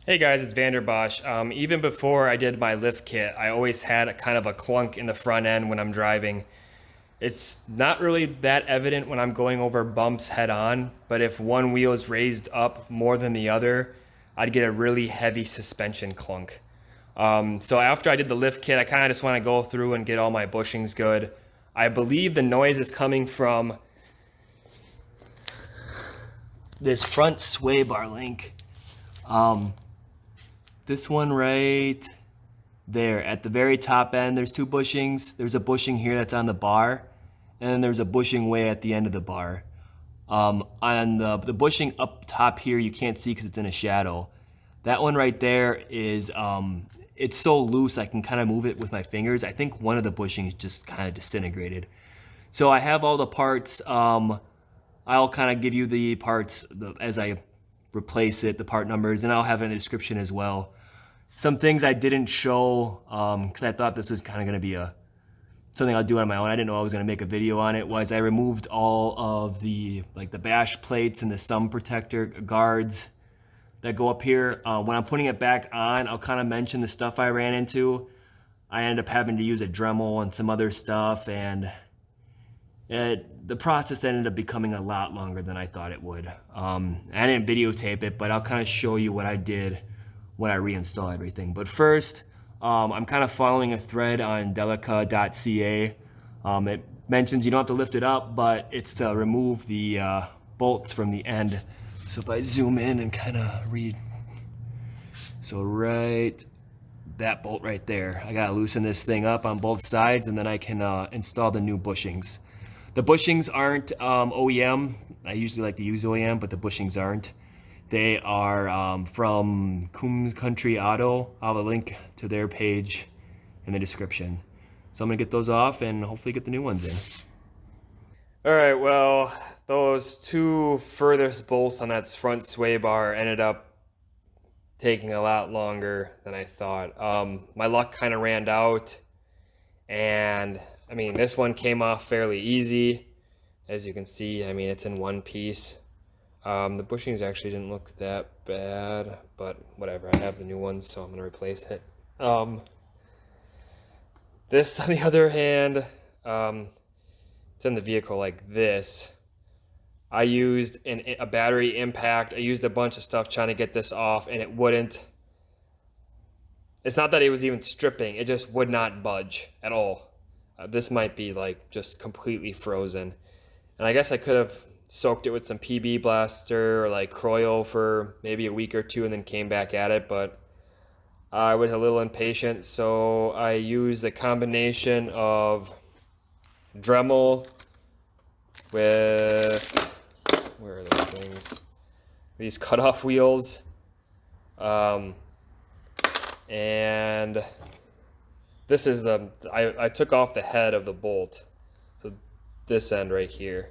Hey guys, it's Vanderbosch. Even before I did my lift kit, I always had a kind of a clunk in the front end when I'm driving. It's not really that evident when I'm going over bumps head on, but if one wheel is raised up more than the other, I'd get a really heavy suspension clunk. So after I did the lift kit, I kind of just want to go through and get all my bushings good. I believe the noise is coming from this front sway bar link. This one right there at the very top end, there's two bushings. There's a bushing here that's on the bar, and then there's a bushing way at the end of the bar. On the bushing up top here, you can't see because it's in a shadow. That one right there is, it's so loose I can kind of move it with my fingers. I think one of the bushings just kind of disintegrated. So I have all the parts. I'll kind of give you the parts as I replace it, the part numbers, and I'll have it in the description as well. Some things I didn't show because I thought this was kind of going to be something I'll do on my own. I didn't know I was going to make a video on it. Was I removed all of the the bash plates and the sun protector guards that go up here. When I'm putting it back on, I'll kind of mention the stuff I ran into. I ended up having to use a Dremel and some other stuff, and the process ended up becoming a lot longer than I thought it would. I didn't videotape it, but I'll kind of show you what I did when I reinstall everything. But first, I'm kind of following a thread on Delica.ca. It mentions you don't have to lift it up, but it's to remove the bolts from the end. So if I zoom in and kind of read, so right, that bolt right there, I gotta loosen this thing up on both sides, and then I can install the new bushings. The bushings aren't OEM. I usually like to use OEM, but the bushings aren't. They are from Coombs Country Auto. I'll have a link to their page in the description. So I'm gonna get those off and hopefully get the new ones in. All right, well, those two furthest bolts on that front sway bar ended up taking a lot longer than I thought. My luck kind of ran out, and I mean, this one came off fairly easy. As you can see, I mean, it's in one piece. The bushings actually didn't look that bad, but whatever, I have the new ones, so I'm gonna replace it. This, on the other hand, it's in the vehicle like this. I used a battery impact. I used a bunch of stuff trying to get this off, and it wouldn't. It's not that it was even stripping, it just would not budge at all. This might be like just completely frozen. And I guess I could have soaked it with some PB Blaster or like Croyle for maybe a week or two and then came back at it, but I was a little impatient, so I used a combination of Dremel with, where are those things? These cutoff wheels, and this is I took off the head of the bolt, so this end right here.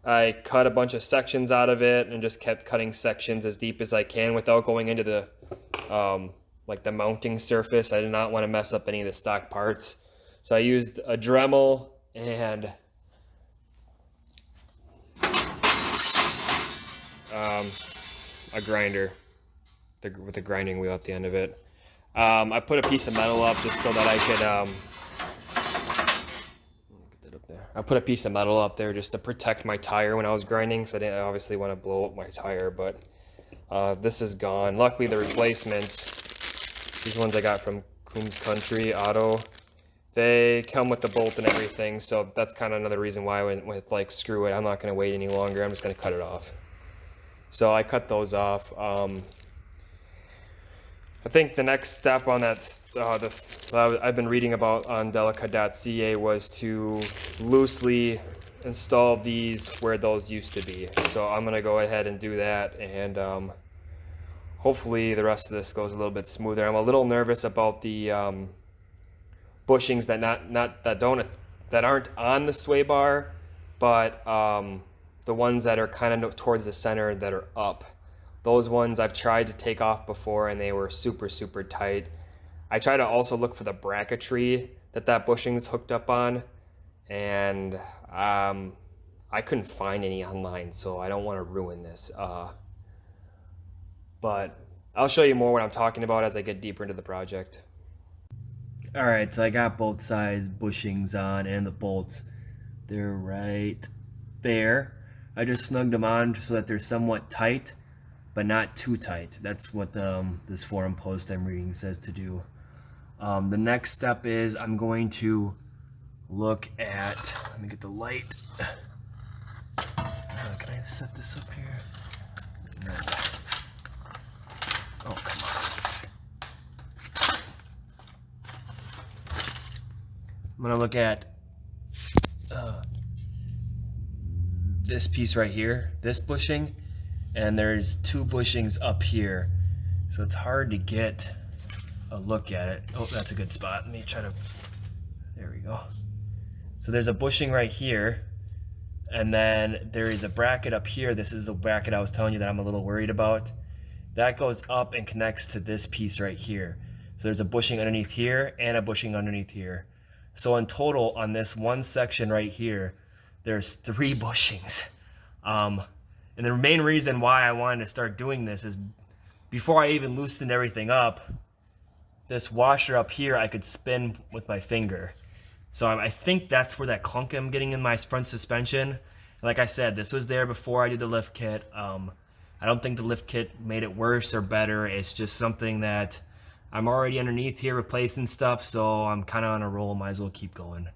I cut a bunch of sections out of it and just kept cutting sections as deep as I can without going into the like the mounting surface. I did not want to mess up any of the stock parts. So I used a Dremel and a grinder with a grinding wheel at the end of it. I put a piece of metal up just so that I could I put a piece of metal up there just to protect my tire when I was grinding, so I didn't obviously want to blow up my tire, but this is gone. Luckily the replacements, these ones I got from Coombs Country Auto, they come with the bolt and everything, so that's kind of another reason why I went with like, screw it, I'm not going to wait any longer, I'm just going to cut it off. So I cut those off. I think the next step on that I've been reading about on Delica.ca was to loosely install these where those used to be. So I'm gonna go ahead and do that, and hopefully the rest of this goes a little bit smoother. I'm a little nervous about the bushings that aren't on the sway bar, but the ones that are kind of towards the center that are up. Those ones I've tried to take off before and they were super, super tight. I try to also look for the bracketry that bushing's hooked up on, and I couldn't find any online, so I don't want to ruin this. But I'll show you more what I'm talking about as I get deeper into the project. All right, so I got both sides bushings on and the bolts. They're right there. I just snugged them on so that they're somewhat tight, but not too tight. That's what this forum post I'm reading says to do. The next step is I'm going to look at, let me get the light. Can I set this up here? No. Oh, come on. I'm gonna look at this piece right here, this bushing, and there's two bushings up here. So it's hard to get a look at it. Oh, that's a good spot. Let me try to, there we go. So there's a bushing right here, and then there is a bracket up here. This is the bracket I was telling you that I'm a little worried about. That goes up and connects to this piece right here. So there's a bushing underneath here and a bushing underneath here. So in total on this one section right here, there's 3 bushings. And the main reason why I wanted to start doing this is before I even loosened everything up, this washer up here I could spin with my finger. So I think that's where that clunk I'm getting in my front suspension. Like I said, this was there before I did the lift kit. I don't think the lift kit made it worse or better. It's just something that I'm already underneath here replacing stuff, so I'm kind of on a roll, might as well keep going.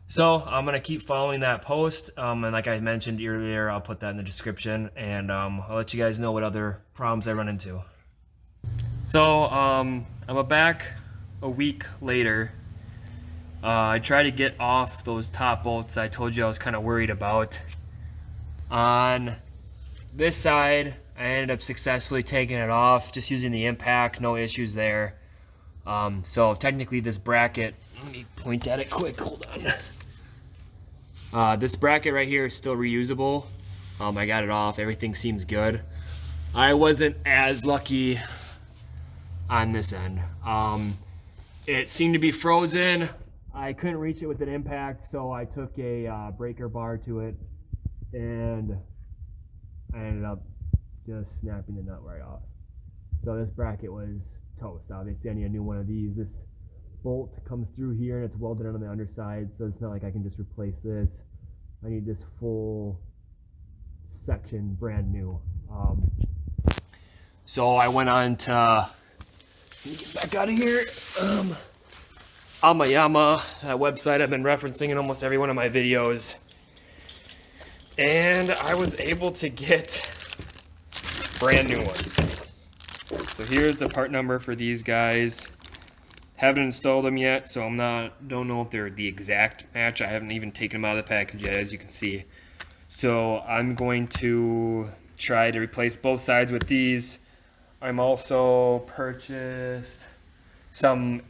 So I'm going to keep following that post, and like I mentioned earlier, I'll put that in the description, and I'll let you guys know what other problems I run into. So I'm back a week later. I tried to get off those top bolts I told you I was kind of worried about. On this side, I ended up successfully taking it off, just using the impact, no issues there. So technically this bracket, let me point at it quick, hold on. This bracket right here is still reusable. I got it off, everything seems good. I wasn't as lucky on this end. It seemed to be frozen. I couldn't reach it with an impact, so I took a breaker bar to it, and I ended up just snapping the nut right off. So this bracket was toast. Obviously I need a new one of these. This bolt comes through here and it's welded on the underside, so it's not like I can just replace this. I need this full section brand new. So I went on to, let me get back out of here. Amayama, that website I've been referencing in almost every one of my videos. And I was able to get brand new ones. So here's the part number for these guys. Haven't installed them yet, so don't know if they're the exact match. I haven't even taken them out of the package yet, as you can see. So I'm going to try to replace both sides with these. I'm also purchased some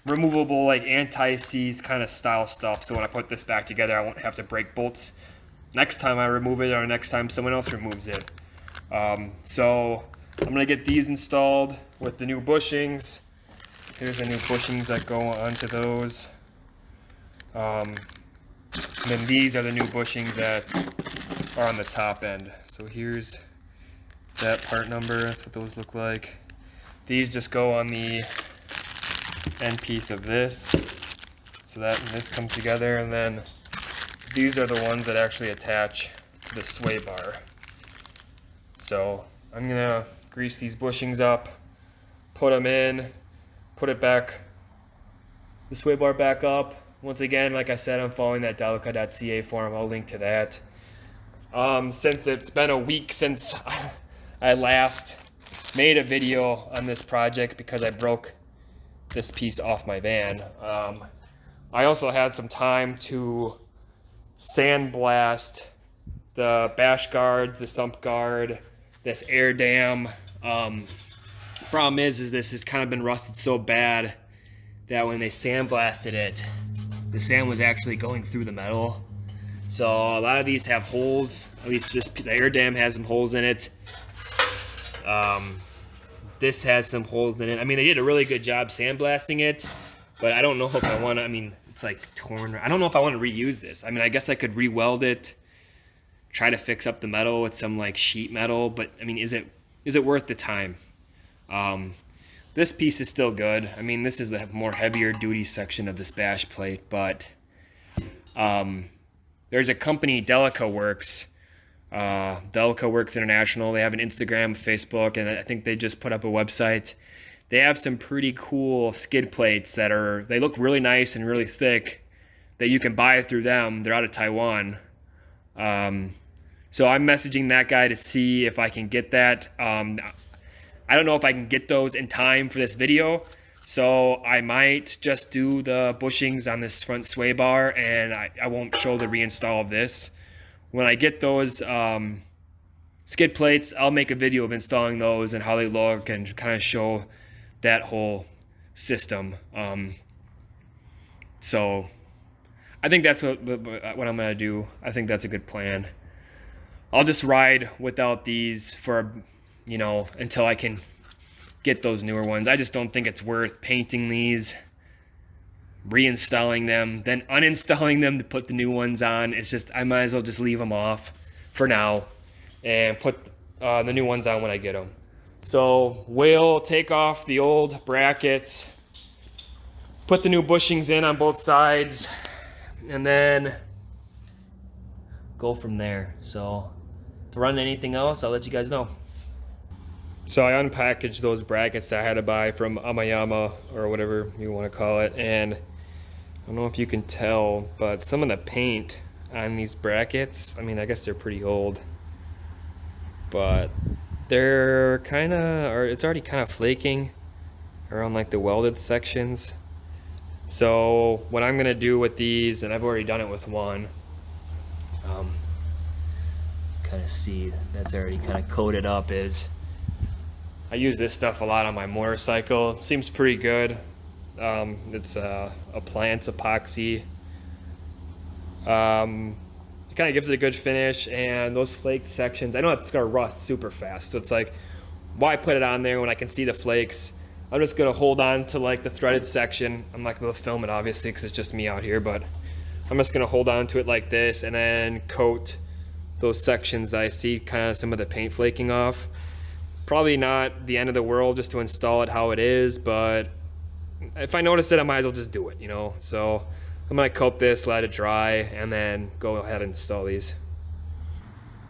removable like anti-seize kind of style stuff, so when I put this back together I won't have to break bolts next time I remove it or next time someone else removes it. So I'm gonna get these installed with the new bushings. Here's the new bushings that go onto those. And then these are the new bushings that are on the top end. So here's that part number, that's what those look like. These just go on the end piece of this, so that and this comes together, and then these are the ones that actually attach to the sway bar. So I'm gonna grease these bushings up, put them in, put it back, the sway bar back up. Once again, like I said, I'm following that Delica.ca forum. I'll link to that. Since it's been a week since I last made a video on this project because I broke this piece off my van, I also had some time to sandblast the bash guards, the sump guard, this air dam. Problem is this has kind of been rusted so bad that when they sandblasted it, the sand was actually going through the metal. So a lot of these have holes. At least the air dam has some holes in it. This has some holes in it. I mean, they did a really good job sandblasting it, but I don't know if I want to, I mean, it's like torn. I don't know if I want to reuse this. I mean, I guess I could re-weld it, try to fix up the metal with some like sheet metal, but I mean, is it worth the time? This piece is still good. I mean, this is the more heavier duty section of this bash plate, but there's a company, Delica Works, Delica Works International. They have an Instagram, Facebook, and I think they just put up a website. They have some pretty cool skid plates that they look really nice and really thick that you can buy through them. They're out of Taiwan. So I'm messaging that guy to see if I can get that. I don't know if I can get those in time for this video, so I might just do the bushings on this front sway bar, and I won't show the reinstall of this. When I get those skid plates, I'll make a video of installing those and how they look and kind of show that whole system. So I think that's what I'm gonna do. I think that's a good plan. I'll just ride without these for, you know, until I can get those newer ones. I just don't think it's worth painting these, reinstalling them, then uninstalling them to put the new ones on. It's just, I might as well just leave them off for now and put the new ones on when I get them. So we'll take off the old brackets, put the new bushings in on both sides, and then go from there. So to run anything else, I'll let you guys know. So I unpackaged those brackets that I had to buy from Amayama, or whatever you want to call it, and I don't know if you can tell, but some of the paint on these brackets, I mean, I guess they're pretty old, but they're kind of, or it's already kind of flaking around like the welded sections. So what I'm gonna do with these, and I've already done it with one, kind of see that's already kind of coated up, is I use this stuff a lot on my motorcycle. Seems pretty good. It's a appliance epoxy. It kind of gives it a good finish, and those flaked sections, I know it's gonna rust super fast, so it's like, why put it on there when I can see the flakes? I'm just gonna hold on to like the threaded section. I'm not gonna film it obviously because it's just me out here, but I'm just gonna hold on to it like this and then coat those sections that I see kind of some of the paint flaking off. Probably not the end of the world just to install it how it is, but if I notice it, I might as well just do it, you know? So I'm gonna coat this, let it dry, and then go ahead and install these.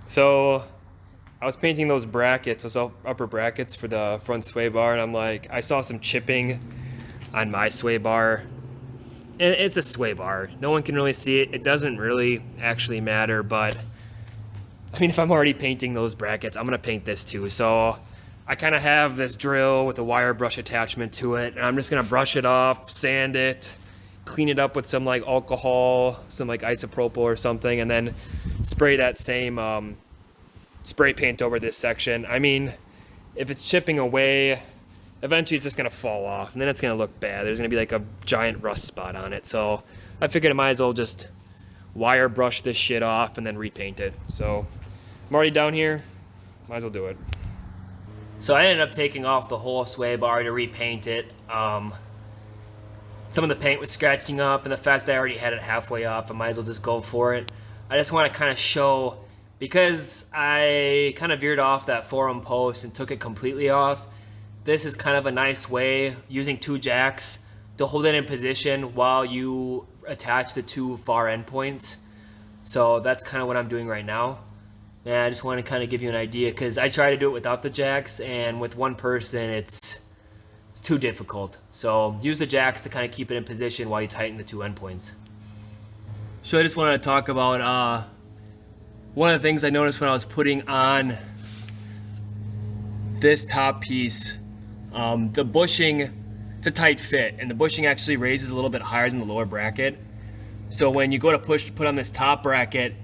So I was painting those brackets, those upper brackets for the front sway bar, and I'm like, I saw some chipping on my sway bar. And it's a sway bar. No one can really see it. It doesn't really actually matter, but I mean, if I'm already painting those brackets, I'm gonna paint this too. So I kind of have this drill with a wire brush attachment to it, and I'm just gonna brush it off, sand it, clean it up with some like alcohol, some like isopropyl or something, and then spray that same spray paint over this section. I mean, if it's chipping away, eventually it's just gonna fall off, and then it's gonna look bad. There's gonna be like a giant rust spot on it. So I figured I might as well just wire brush this shit off and then repaint it. So I'm already down here, might as well do it. So I ended up taking off the whole sway bar to repaint it. Some of the paint was scratching up, and the fact that I already had it halfway off, I might as well just go for it. I just want to kind of show, because I kind of veered off that forum post and took it completely off, this is kind of a nice way, using two jacks, to hold it in position while you attach the two far end points. So that's kind of what I'm doing right now. And I just want to kind of give you an idea, because I try to do it without the jacks, and with one person it's too difficult. So use the jacks to kind of keep it in position while you tighten the two end points. So I just wanted to talk about one of the things I noticed when I was putting on this top piece. The bushing, it's a tight fit, and the bushing actually raises a little bit higher than the lower bracket. So when you go to put on this top bracket,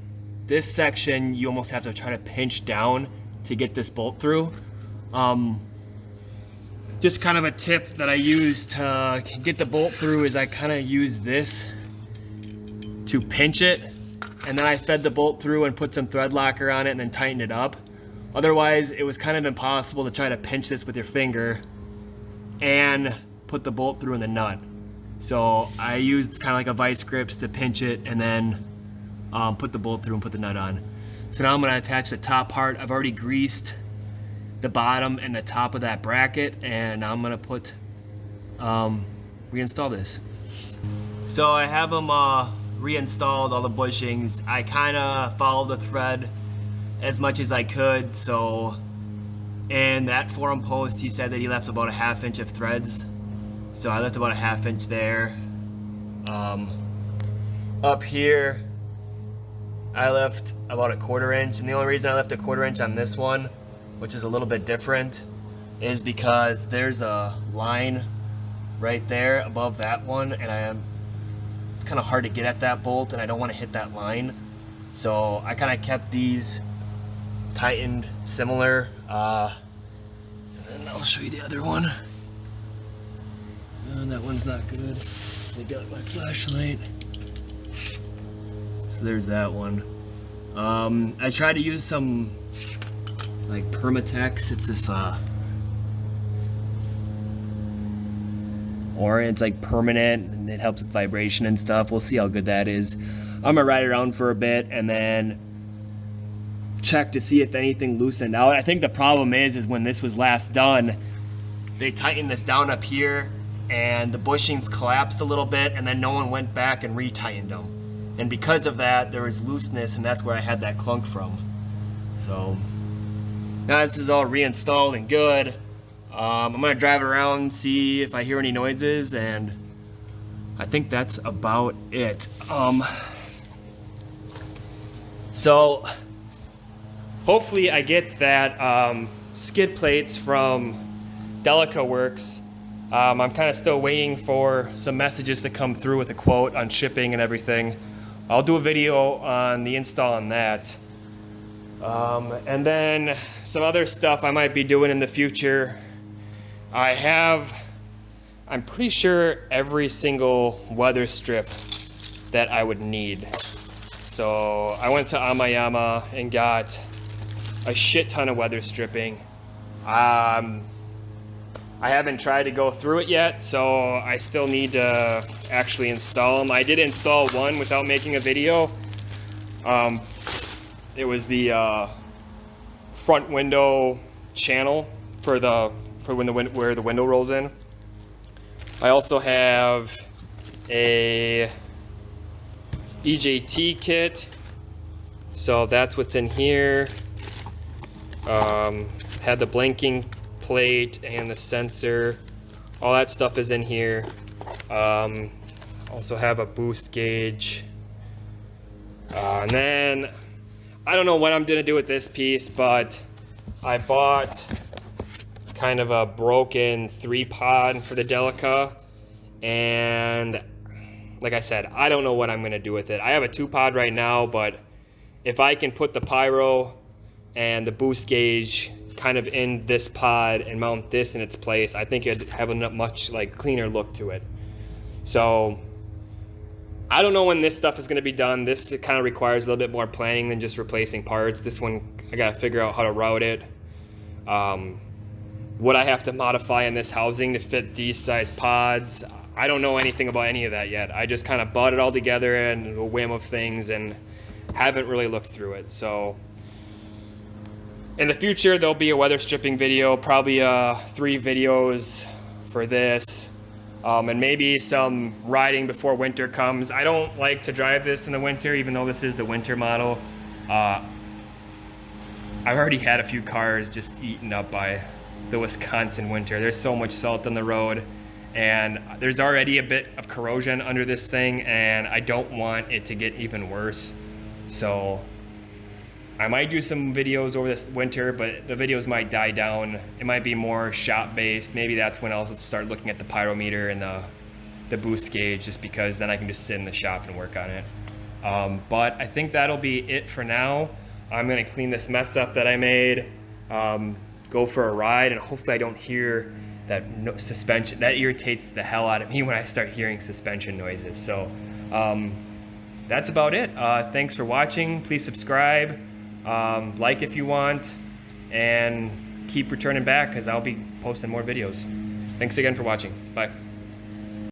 this section you almost have to try to pinch down to get this bolt through. Just kind of a tip that I use to get the bolt through is I kind of use this to pinch it, and then I fed the bolt through and put some thread locker on it and then tightened it up. Otherwise it was kind of impossible to try to pinch this with your finger and put the bolt through in the nut. So I used kind of like a vice grips to pinch it and then put the bolt through and put the nut on. So now I'm going to attach the top part. I've already greased the bottom and the top of that bracket, and I'm gonna put reinstall this. So I have them reinstalled, all the bushings. I kind of followed the thread as much as I could. So in that forum post, he said that he left about a 1/2 inch of threads. So I left about a 1/2 inch there. Up here, I left about a 1/4 inch, and the only reason I left a 1/4 inch on this one, which is a little bit different, is because there's a line right there above that one, and it's kind of hard to get at that bolt, and I don't want to hit that line. So I kind of kept these tightened similar, and then I'll show you the other one. That one's not good. I got my flashlight. So there's that one. I tried to use some like Permatex. It's this orange, it's like permanent, and it helps with vibration and stuff. We'll see how good that is. I'm gonna ride it around for a bit and then check to see if anything loosened out. I think the problem is when this was last done, they tightened this down up here and the bushings collapsed a little bit, and then no one went back and re-tightened them. And because of that, there was looseness, and that's where I had that clunk from. So now this is all reinstalled and good. I'm gonna drive it around, see if I hear any noises, and I think that's about it. So hopefully I get that skid plates from Delica Works. I'm kind of still waiting for some messages to come through with a quote on shipping and everything. I'll do a video on the install on that. And then some other stuff I might be doing in the future. I'm pretty sure every single weather strip that I would need. So I went to Amayama and got a shit ton of weather stripping. I haven't tried to go through it yet, so I still need to actually install them. I did install one without making a video. It was the front window channel for where the window rolls in. I also have a EJT kit, so that's what's in here. Had the blinking plate and the sensor, all that stuff is in here. Also have a boost gauge, and then I don't know what I'm gonna do with this piece, but I bought kind of a broken 3-pod for the Delica, and like I said, I don't know what I'm gonna do with it. I have a 2-pod right now, but if I can put the pyro and the boost gauge kind of in this pod and mount this in its place, I think it'd have a much like cleaner look to it. So I don't know when this stuff is going to be done. This kind of requires a little bit more planning than just replacing parts. This one I got to figure out how to route it. What I have to modify in this housing to fit these size pods, I don't know anything about any of that yet. I just kind of bought it all together and a whim of things and haven't really looked through it. So in the future, there'll be a weather stripping video, probably 3 videos for this, and maybe some riding before winter comes. I don't like to drive this in the winter, even though this is the winter model. I've already had a few cars just eaten up by the Wisconsin winter. There's so much salt on the road, and there's already a bit of corrosion under this thing, and I don't want it to get even worse. So I might do some videos over this winter, but the videos might die down. It might be more shop based. Maybe that's when I'll start looking at the pyrometer and the boost gauge, just because then I can just sit in the shop and work on it. But I think that'll be it for now. I'm gonna clean this mess up that I made, go for a ride, and hopefully I don't hear that suspension. That irritates the hell out of me when I start hearing suspension noises. So that's about it. Thanks for watching. Please subscribe. Like if you want, and keep returning back because I'll be posting more videos. Thanks again for watching. Bye.